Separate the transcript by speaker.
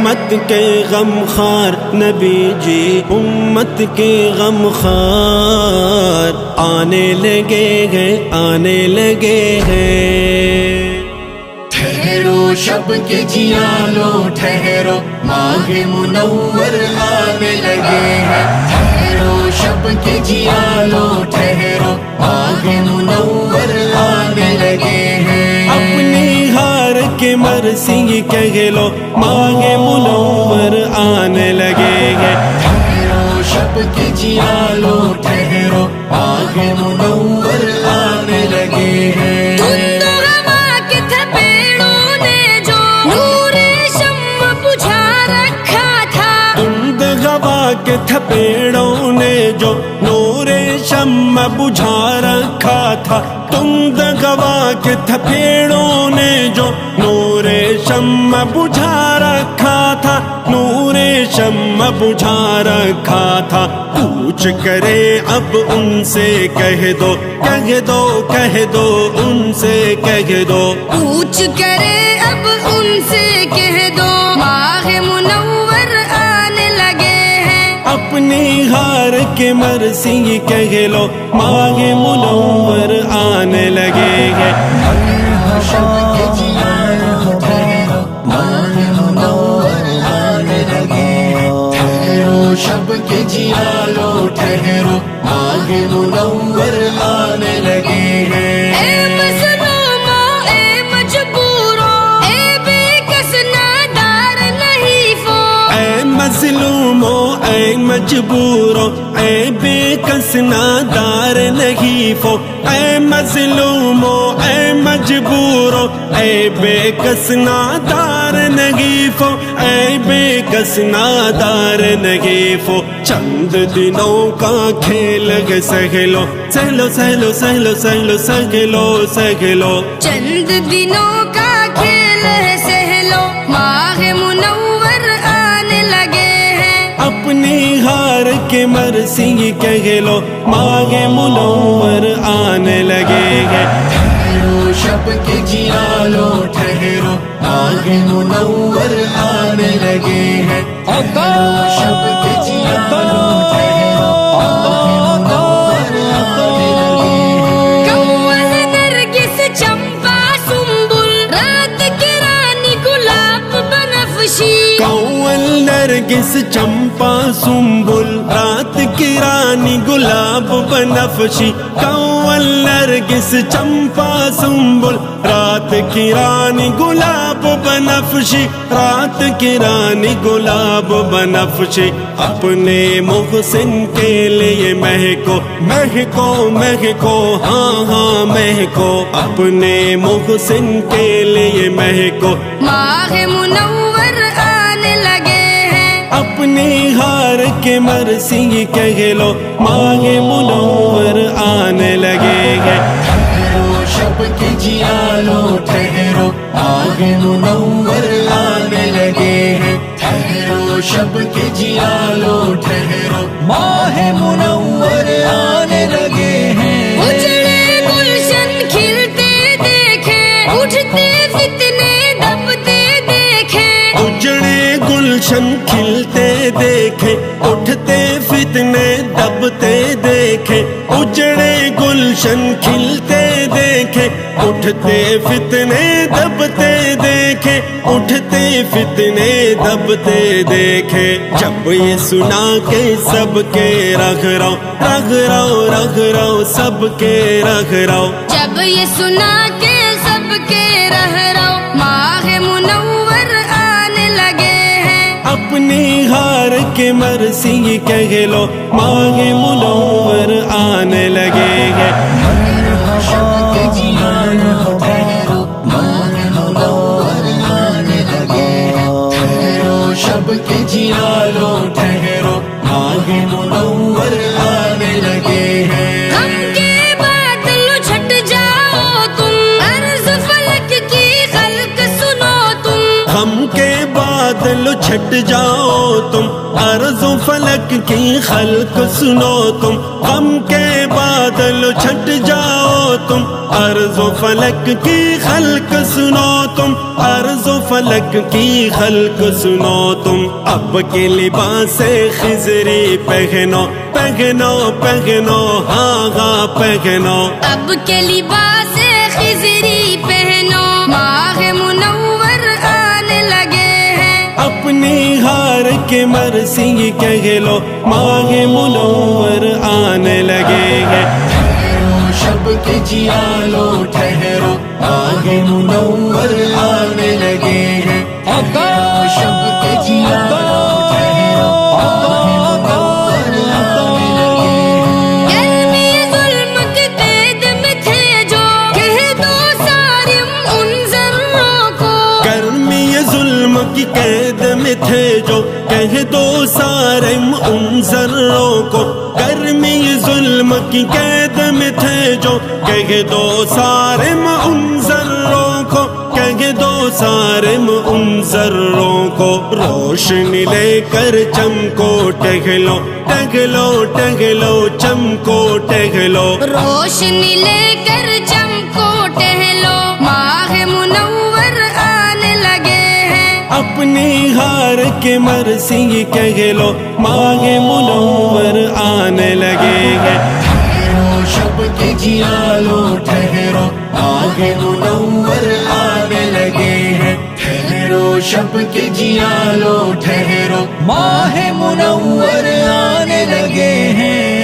Speaker 1: امت کے غم خار نبی جی امت کے غم خار آنے لگے ہیں آنے لگے ہیں۔
Speaker 2: ٹھہرو شب کے جیالو ٹھہرو ماہ منور آنے لگے ہیں، ٹھہرو شب کے جیالو ٹھہرو ماہ منور آنے لگے ہیں۔
Speaker 1: اپنی ہار کے مرثی کہہ لو ماہ منور آنے لگے ہیں۔
Speaker 2: ٹھہرو شب کے جیالو ٹھہرو ماہ منور آنے لگے ہیں۔
Speaker 1: کے تھپیڑوں نے جو نور شمع بجھا رکھا تھا، تند گوا کے تھپیڑوں نے جو نور شمع بجھا رکھا تھا، نور شمع بجھا رکھا تھا۔ کوچ کرے اب ان سے کہہ دو کہہ دو کہہ دو ان سے کہہ دو،
Speaker 3: کوچ کرے اب ان سے کہہ دو ماہ منور آنے لگے ہیں۔
Speaker 1: اپنی ہار کے مرثی کہہ لو ماہ منور آنے لگے ہیں۔
Speaker 2: شب کے جیالو ٹھہرو ماہ منور آنے لگے ہیں، ٹھہرو شب کے جیالو ٹھہرو ماہ منور آنے لگے ہیں۔
Speaker 3: اے مظلوموں اے مجبوروں اے بے کس نادار نحیفوں،
Speaker 1: اے مظلوموں اے مجبوروں اے بے کس نادار نحیفوں، اے مظلوموں اے مجبوروں اے بے کس نادار نحیفوں، اے بے کس نادار نحیفوں۔ چند دنوں کا کھیل ہے سہلو سہلو سہلو سہلو سہلو سہلو سہلو،
Speaker 3: چند دنوں کا کھیل ہے سہلو ماہ منور آنے لگے ہیں۔
Speaker 1: اپنی ہار کے مرثی کہہ لو ماہ منور آنے لگے ہیں۔
Speaker 2: ٹھہرو شب کے جیالو ٹھہرو ماہ منور آنے لگے ہیں، ٹھہرو شب کے جیالو ٹھہرو ماہ منور آنے لگے ہیں۔
Speaker 3: کول نرگس چمپا سنبل رات کی رانی گلاب بنفشی،
Speaker 1: کول نرگس چمپا سنبل رات کی رانی گلاب بنفشی، کول نرگس چمپا سنبل رات کی رانی گلاب بنفشی، رات کی رانی گلاب بنفشی۔ اپنے محسن کے لیے مہکو مہکو مہکو ہاں ہاں مہکو، اپنے محسن کے لیے مہکو
Speaker 3: ماہ منور آنے لگے ہیں۔
Speaker 1: اپنی ہار کے مرثی کہہ لو ماہ منور آنے لگے ہیں۔
Speaker 2: ٹھہرو شب کے جیالو ٹھہرو ماہ منور آنے لگے ہیں، ٹھہرو شب کے جیالو ٹھہرو ماہ منور آنے لگے ہیں۔
Speaker 3: اجڑے گلشن کھلتے دیکھے اٹھتے فتنے دبتے دیکھے،
Speaker 1: اجڑے گلشن کھلتے دیکھے اٹھتے فتنے دبتے دیکھے، اجڑے گلشن کھلتے دیکھے اٹھتے فتنے دبتے دیکھے، اٹھتے فتنے دبتے دیکھے۔ جب یہ سنا کے سب کے رگ رو رگ رو رگ رو سب کے رگ رو،
Speaker 3: جب یہ سنا کے سب کے رہ رو ماہ منور آنے لگے ہیں۔
Speaker 1: اپنی ہار کے مرثی کہہ لو ماہ منور آنے لگے ہیں۔
Speaker 2: شب کے جیالو ٹھہرو ماہ منور آنے لگے ہیں، ٹھہرو شب کے جیالو ٹھہرو ماہ منور آنے لگے ہیں۔
Speaker 3: غم کے بادل چھٹ جاؤ تم عرض فلک کی خلق سنو تم،
Speaker 1: غم کے بادل چھٹ جاؤ تم عرض و فلک کی خلق سنو تم، غم کے بادل چھٹ جاؤ تم ارض و فلک کی خلق سنو تم، ارض و فلک کی خلق سنو تم، اب کے لباس خضری پہنو پہنو پہنو ہاں ہاں پہنو،
Speaker 3: اب کے لباس خضری پہنو، ماہ منور آنے لگے ہیں،
Speaker 1: اپنی ہار کے مرثی کہہ لو ماہ منور آنے لگے ہیں،
Speaker 2: ٹھہرو شب کے جیالو ٹھہرو، ماہ منور آنے لگے ہیں، ٹھہرو شب کے جیالو ٹھہرو، ماہ منور آنے لگے ہیں۔
Speaker 3: گرمی ظلم کی قید میں تھے جو، کہہ دو صارم ان ذروں کو،
Speaker 1: گرمی ظلم کی قید میں تھے جو، کہہ دو صارم ان ذروں کو، گرمی ظلم کی قید میں تھے جو، کہہ دو صارم ان ذروں کو، کہہ دو صارم ان ذروں کو، روشنی لے کر چمکو ٹہلو ٹہلو ٹہلو چمکو ٹہلو،
Speaker 3: روشنی لے کر چمکو ٹہلو، ماہ منور آنے لگے ہیں،
Speaker 1: اپنی ہار کے مرثی کہہ لو ماہ منور آنے لگے ہیں،
Speaker 2: ٹھہرو شب کے جیالو ٹھہرو، ماہ منور آنے لگے ہیں، ٹھہرو شب کے جیالو ٹھہرو، ماہ منور آنے لگے ہیں۔